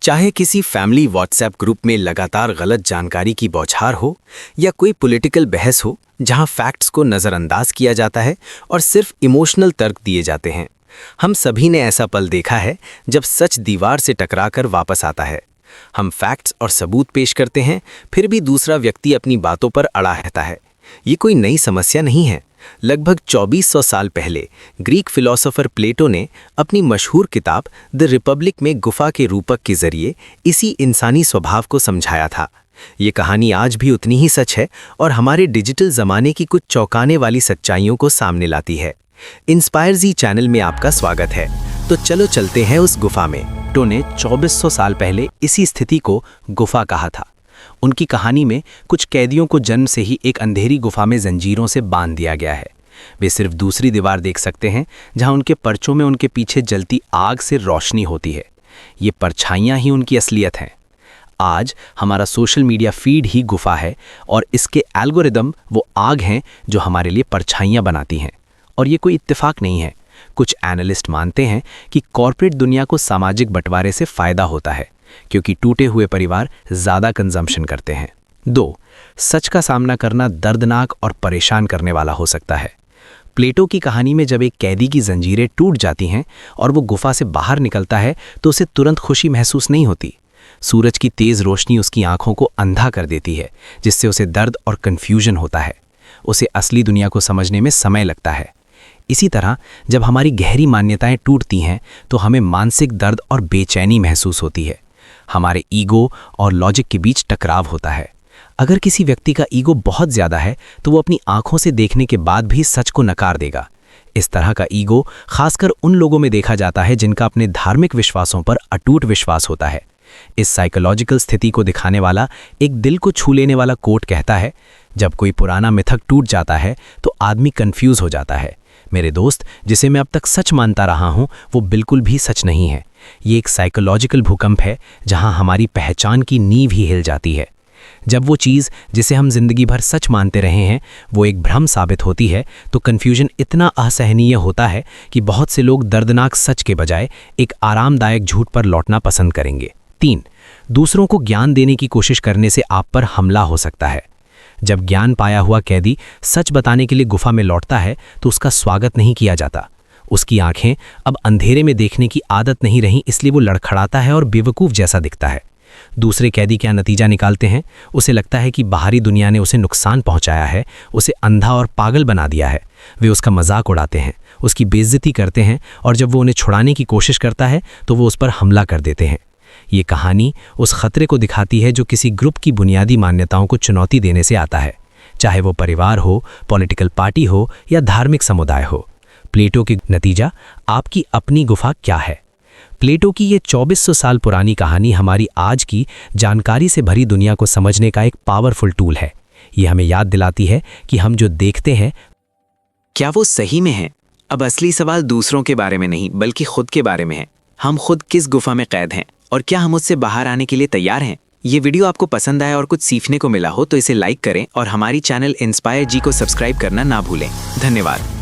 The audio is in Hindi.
चाहे किसी फैमिली व्हाट्सएप ग्रुप में लगातार गलत जानकारी की बौछार हो या कोई पॉलिटिकल बहस हो जहां फैक्ट्स को नज़रअंदाज किया जाता है और सिर्फ इमोशनल तर्क दिए जाते हैं, हम सभी ने ऐसा पल देखा है जब सच दीवार से टकराकर वापस आता है। हम फैक्ट्स और सबूत पेश करते हैं, फिर भी दूसरा व्यक्ति अपनी बातों पर अड़ा रहता है। ये कोई नई समस्या नहीं है। लगभग 2400 साल पहले ग्रीक फिलोसोफर प्लेटो ने अपनी मशहूर किताब द रिपब्लिक में गुफा के रूपक के जरिए इसी इंसानी स्वभाव को समझाया था। ये कहानी आज भी उतनी ही सच है और हमारे डिजिटल ज़माने की कुछ चौंकाने वाली सच्चाइयों को सामने लाती है। इंस्पायर जी चैनल में आपका स्वागत है। तो चलो चलते हैं उस गुफा में। प्लेटो ने 2400 साल पहले इसी स्थिति को गुफा कहा था। उनकी कहानी में कुछ कैदियों को जन्म से ही एक अंधेरी गुफा में जंजीरों से बांध दिया गया है। वे सिर्फ दूसरी दीवार देख सकते हैं जहां उनके पर्चों में उनके पीछे जलती आग से रोशनी होती है। ये परछाइयां ही उनकी असलियत हैं। आज हमारा सोशल मीडिया फीड ही गुफा है और इसके एल्गोरिदम वो आग हैं जो हमारे लिए परछाइयां बनाती हैं। और ये कोई इत्तेफाक नहीं है। कुछ एनालिस्ट मानते हैं कि कॉर्पोरेट दुनिया को सामाजिक बंटवारे से फायदा होता है क्योंकि टूटे हुए परिवार ज़्यादा कंजम्पशन करते हैं। 2. सच का सामना करना दर्दनाक और परेशान करने वाला हो सकता है। प्लेटो की कहानी में जब एक कैदी की जंजीरें टूट जाती हैं और वो गुफा से बाहर निकलता है तो उसे तुरंत खुशी महसूस नहीं होती। सूरज की तेज़ रोशनी उसकी आंखों को अंधा कर देती है, जिससे उसे दर्द और कन्फ्यूजन होता है। उसे असली दुनिया को समझने में समय लगता है। इसी तरह जब हमारी गहरी मान्यताएं टूटती हैं तो हमें मानसिक दर्द और बेचैनी महसूस होती है। हमारे ईगो और लॉजिक के बीच टकराव होता है। अगर किसी व्यक्ति का ईगो बहुत ज़्यादा है तो वो अपनी आंखों से देखने के बाद भी सच को नकार देगा। इस तरह का ईगो खासकर उन लोगों में देखा जाता है जिनका अपने धार्मिक विश्वासों पर अटूट विश्वास होता है। इस साइकोलॉजिकल स्थिति को दिखाने वाला एक दिल को छू लेने वाला कोट कहता है, जब कोई पुराना मिथक टूट जाता है तो आदमी कंफ्यूज हो जाता है। मेरे दोस्त, जिसे मैं अब तक सच मानता रहा हूं वो बिल्कुल भी सच नहीं है। ये एक साइकोलॉजिकल भूकंप है जहां हमारी पहचान की नींव ही हिल जाती है। जब वो चीज़ जिसे हम जिंदगी भर सच मानते रहे हैं वो एक भ्रम साबित होती है तो कन्फ्यूजन इतना असहनीय होता है कि बहुत से लोग दर्दनाक सच के बजाय एक आरामदायक झूठ पर लौटना पसंद करेंगे। 3. दूसरों को ज्ञान देने की कोशिश करने से आप पर हमला हो सकता है। जब ज्ञान पाया हुआ कैदी सच बताने के लिए गुफा में लौटता है तो उसका स्वागत नहीं किया जाता। उसकी आंखें अब अंधेरे में देखने की आदत नहीं रहीं, इसलिए वो लड़खड़ाता है और बेवकूफ़ जैसा दिखता है। दूसरे कैदी क्या नतीजा निकालते हैं? उसे लगता है कि बाहरी दुनिया ने उसे नुकसान पहुंचाया है, उसे अंधा और पागल बना दिया है। वे उसका मजाक उड़ाते हैं, उसकी बेइज्जती करते हैं और जब वो उन्हें छुड़ाने की कोशिश करता है तो वो उस पर हमला कर देते हैं। ये कहानी उस खतरे को दिखाती है जो किसी ग्रुप की बुनियादी मान्यताओं को चुनौती देने से आता है, चाहे वो परिवार हो, पॉलिटिकल पार्टी हो या धार्मिक समुदाय हो। प्लेटो की नतीजा आपकी अपनी गुफा क्या है? प्लेटो की ये 2400 साल पुरानी कहानी हमारी आज की जानकारी से भरी दुनिया को समझने का एक पावरफुल टूल है। ये हमें याद दिलाती है कि हम जो देखते हैं क्या वो सही में है। अब असली सवाल दूसरों के बारे में नहीं बल्कि खुद के बारे में है। हम खुद किस गुफा में कैद हैं और क्या हम उससे बाहर आने के लिए तैयार हैं? ये वीडियो आपको पसंद आया और कुछ सीखने को मिला हो तो इसे लाइक करें और हमारी चैनल इंस्पायर जी को सब्सक्राइब करना ना भूलें। धन्यवाद।